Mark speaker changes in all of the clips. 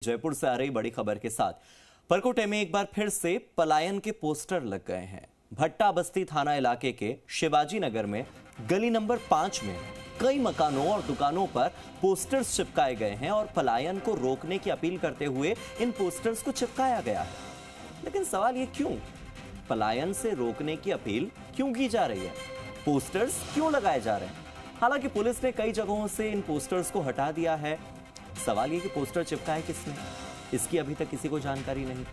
Speaker 1: जयपुर से आ रही बड़ी खबर के साथ परकोटे में एक बार फिर से पलायन के पोस्टर लग गए हैं। भट्टा बस्ती थाना इलाके के शिवाजी नगर में गली नंबर 5 में कई मकानों और दुकानों पर पोस्टर्स चिपकाए गए हैं और पलायन को रोकने की अपील करते हुए इन पोस्टर्स को चिपकाया गया है। लेकिन सवाल ये क्यों? पलायन से रोकने की अपील क्यों की जा रही है? पोस्टर्स क्यों लगाए जा रहे हैं? हालांकि पुलिस ने कई जगहों से इन पोस्टर्स को हटा दिया है। सवाल ये कि पोस्टर चिपकाए किसने, इसकी अभी तक किसी को जानकारी नहीं।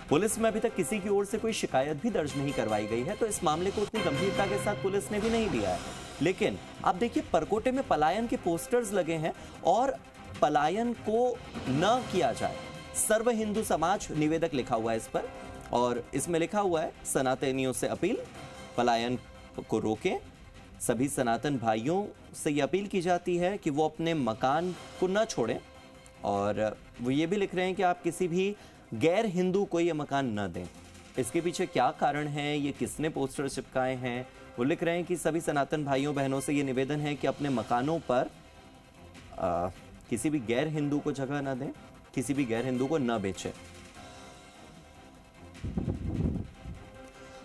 Speaker 1: पुलिस में अभी तक किसी की ओर से कोई शिकायत भी दर्ज नहीं करवाई गई है, तो इस मामले को उतनी गंभीरता के साथ पुलिस ने भी नहीं लिया है। लेकिन आप देखिए, परकोटे में पलायन के पोस्टर्स लगे हैं और पलायन को न किया जाए, सर्व हिंदू समाज निवेदक लिखा हुआ है इस पर, और इसमें लिखा हुआ है सनातनियों से अपील, पलायन को रोकें। सभी सनातन भाइयों से ये अपील की जाती है कि वो अपने मकान को न छोड़ें, और वो ये भी लिख रहे हैं कि आप किसी भी गैर हिंदू को ये मकान न दें। इसके पीछे क्या कारण है, ये किसने पोस्टर चिपकाए हैं, वो लिख रहे हैं कि सभी सनातन भाइयों बहनों से ये निवेदन है कि अपने मकानों पर किसी भी गैर हिंदू को जगह न दें, किसी भी गैर हिंदू को न बेचें।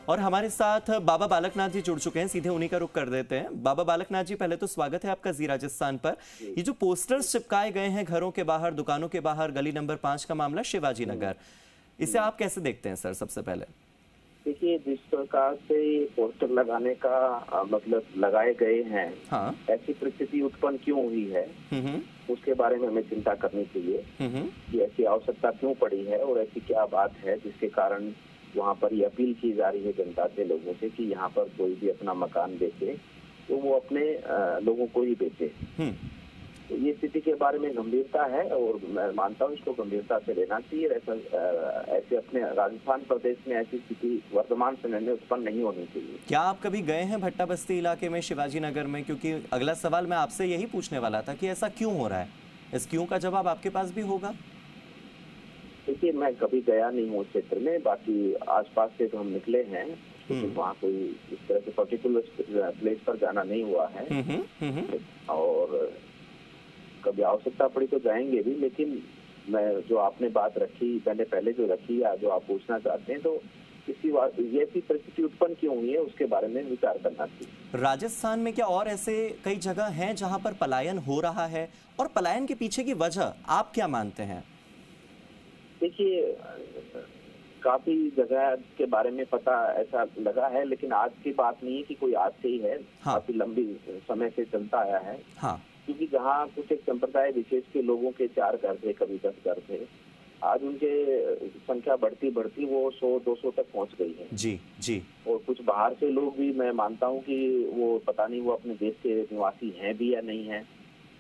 Speaker 1: और हमारे साथ बाबा बालकनाथ जी जुड़ चुके हैं, सीधे उन्हीं का रुख कर देते हैं। बाबा बालकनाथ जी, पहले तो स्वागत है आपका जी राजस्थान पर। ये जो पोस्टर्स चिपकाए गए हैं घरों के बाहर, दुकानों के बाहर, गली नंबर 5 का मामला शिवाजी नगर, इसे आप कैसे देखते हैं सर? सबसे पहले
Speaker 2: देखिए, जिस प्रकार से पोस्टर लगाने का मतलब लगाए गए हैं,
Speaker 1: हाँ,
Speaker 2: ऐसी परिस्थिति उत्पन्न क्यों हुई है, उसके बारे में हमें चिंता करनी चाहिए कि ऐसी आवश्यकता क्यों पड़ी है और ऐसी क्या बात है जिसके कारण वहाँ पर ये अपील की जा रही है जनता से, लोगों से, कि यहाँ पर कोई भी अपना मकान बेचे तो वो अपने लोगों को ही बेचे। तो ये स्थिति के बारे में गंभीरता है और मैं मानता हूँ इसको गंभीरता से लेना चाहिए। ऐसे अपने राजस्थान प्रदेश में ऐसी स्थिति वर्तमान समय में उत्पन्न नहीं होनी चाहिए।
Speaker 1: क्या आप कभी गए हैं भट्टा बस्ती इलाके में, शिवाजी नगर में? क्योंकि अगला सवाल मैं आपसे यही पूछने वाला था कि ऐसा क्यों हो रहा है। इस क्यों का जवाब आपके पास भी होगा।
Speaker 2: देखिए, मैं कभी गया नहीं हूँ उस क्षेत्र में, बाकी आसपास से तो हम निकले हैं, लेकिन वहाँ कोई इस तरह से पर्टिकुलर प्लेस पर जाना नहीं हुआ है। और कभी आवश्यकता पड़ी तो जाएंगे भी, लेकिन मैं जो आपने बात रखी मैंने पहले जो रखी या जो आप पूछना चाहते हैं, तो ये ऐसी परिस्थिति उत्पन्न क्यों हुई है उसके बारे में विचार करना चाहिए।
Speaker 1: राजस्थान में क्या और ऐसे कई जगह हैं जहां पर पलायन हो रहा है, और पलायन के पीछे की वजह आप क्या मानते हैं?
Speaker 2: देखिए, काफी जगह के बारे में पता ऐसा लगा है, लेकिन आज की बात नहीं है कि कोई आज से ही है।
Speaker 1: हाँ।
Speaker 2: काफी लंबी समय से चलता आया है।
Speaker 1: हाँ।
Speaker 2: क्योंकि जहाँ कुछ एक संप्रदाय विशेष के लोगों के 4 घर थे, कभी 10 घर थे, आज उनके संख्या बढ़ती बढ़ती वो 100-200 तक पहुँच गई है।
Speaker 1: जी जी।
Speaker 2: और कुछ बाहर से लोग भी, मैं मानता हूँ कि वो पता नहीं वो अपने देश के निवासी हैं भी या नहीं है,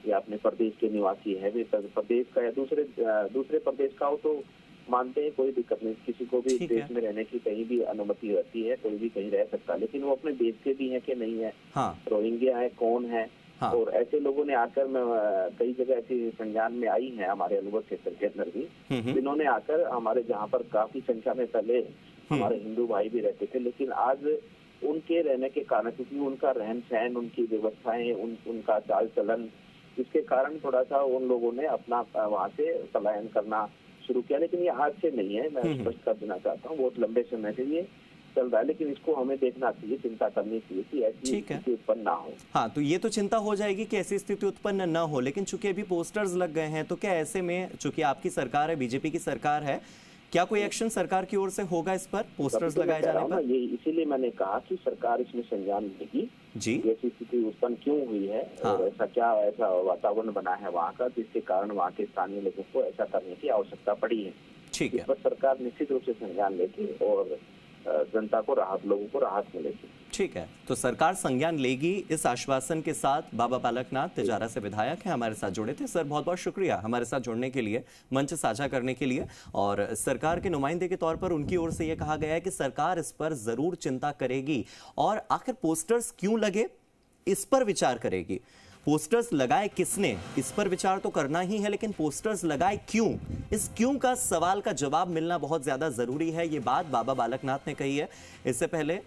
Speaker 2: या अपने प्रदेश के निवासी है भी, प्रदेश का या दूसरे प्रदेश का हो तो मानते हैं, कोई दिक्कत नहीं, किसी को भी देश में रहने की कहीं भी अनुमति रहती है, कोई भी कहीं रह सकता है, लेकिन वो अपने देश के भी हैं कि नहीं है।
Speaker 1: हाँ।
Speaker 2: रोहिंग्या है, कौन है। हाँ। और ऐसे लोगों ने आकर, कई जगह ऐसी संज्ञान में आई है हमारे अनुभव क्षेत्र के अंदर भी, जिन्होंने आकर हमारे जहाँ पर काफी संख्या में पहले हमारे हिंदू भाई भी रहते थे, लेकिन आज उनके रहने के कारण, क्योंकि उनका रहन सहन, उनकी व्यवस्थाएं, उनका चाल चलन, इसके कारण थोड़ा सा उन लोगों ने अपना वहाँ से पलायन करना शुरू किया। लेकिन ये आज से नहीं है, मैं स्पष्ट कर देना चाहता हूँ, बहुत लंबे समय से ये चल रहा है, लेकिन इसको हमें देखना चाहिए, चिंता करनी चाहिए कि ऐसी स्थिति उत्पन्न ना हो।
Speaker 1: हाँ, तो ये तो चिंता हो जाएगी कि ऐसी स्थिति उत्पन्न न हो, लेकिन चूंकि अभी पोस्टर्स लग गए हैं, तो क्या ऐसे में, चूंकि आपकी सरकार है, बीजेपी की सरकार है, क्या कोई एक्शन सरकार की ओर से होगा इस पर, पोस्टर्स लगाए जाने पर?
Speaker 2: ये इसीलिए मैंने कहा कि सरकार इसमें संज्ञान लेगी जी, ऐसी स्थिति उत्पन्न क्यों हुई है। हाँ। और ऐसा वातावरण बना है वहाँ का, जिसके कारण वहाँ के स्थानीय लोगों को ऐसा करने की आवश्यकता पड़ी है।
Speaker 1: ठीक है,
Speaker 2: इस पर सरकार निश्चित रूप से संज्ञान लेगी और जनता को राहत, लोगों को राहत मिलेगी।
Speaker 1: ठीक है, तो सरकार संज्ञान लेगी, इस आश्वासन के साथ बाबा बालकनाथ तिजारा से विधायक हैं, हमारे साथ जुड़े थे। सर, बहुत बहुत शुक्रिया हमारे साथ जुड़ने के लिए, मंच साझा करने के लिए। और सरकार के नुमाइंदे के तौर पर उनकी ओर से यह कहा गया है कि सरकार इस पर जरूर चिंता करेगी और आखिर पोस्टर्स क्यों लगे इस पर विचार करेगी। पोस्टर्स लगाए किसने, इस पर विचार तो करना ही है, लेकिन पोस्टर्स लगाए क्यों, इस क्यों का सवाल का जवाब मिलना बहुत ज्यादा जरूरी है। ये बात बाबा बालकनाथ ने कही है। इससे पहले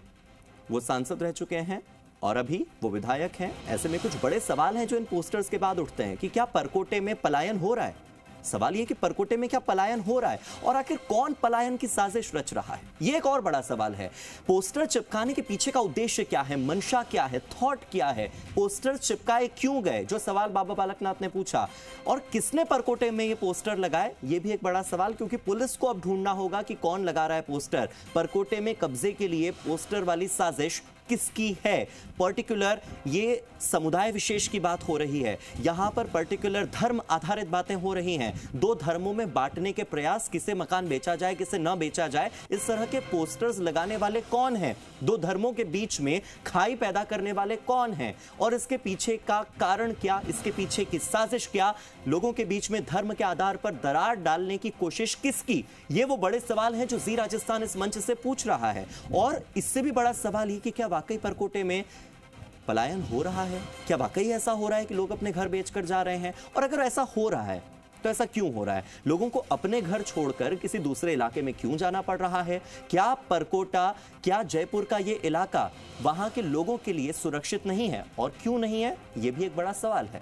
Speaker 1: वो सांसद रह चुके हैं और अभी वो विधायक हैं। ऐसे में कुछ बड़े सवाल हैं जो इन पोस्टर्स के बाद उठते हैं कि क्या परकोटे में पलायन हो रहा है, सवाल ये कि परकोटे में क्या पलायन हो रहा है और आखिर कौन पलायन की साजिश रच रहा है, ये एक और बड़ा सवाल है। पोस्टर चिपकाने के पीछे का उद्देश्य क्या है, मंशा क्या है, थॉट क्या है, पोस्टर चिपकाए क्यों गए, जो सवाल बाबा बालकनाथ ने पूछा, और किसने परकोटे में ये पोस्टर लगाए, ये भी एक बड़ा सवाल, क्योंकि पुलिस को अब ढूंढना होगा कि कौन लगा रहा है पोस्टर। परकोटे में कब्जे के लिए पोस्टर वाली साजिश किसकी है। पर्टिकुलर ये समुदाय विशेष की बात हो रही है, यहां पर पर्टिकुलर धर्म आधारित बातें हो रही हैं। दो धर्मों में बांटने के प्रयास, किसे मकान बेचा जाए किसे न बेचा जाए, इस तरह के पोस्टर्स लगाने वाले कौन हैं, दो धर्मों के बीच में खाई पैदा करने वाले कौन हैं, और इसके पीछे का कारण क्या, इसके पीछे की साजिश क्या, लोगों के बीच में धर्म के आधार पर दरार डालने की कोशिश किसकी, ये वो बड़े सवाल हैं जो जी राजस्थान इस मंच से पूछ रहा है। और इससे भी बड़ा सवाल ये कि क्या वाकई परकोटे में पलायन हो रहा है, क्या वाकई ऐसा हो रहा है कि लोग अपने घर बेचकर जा रहे हैं, और अगर ऐसा हो रहा है तो ऐसा क्यों हो रहा है, लोगों को अपने घर छोड़कर किसी दूसरे इलाके में क्यों जाना पड़ रहा है, क्या परकोटा, क्या जयपुर का ये इलाका वहां के लोगों के लिए सुरक्षित नहीं है, और क्यों नहीं है, ये भी एक बड़ा सवाल है।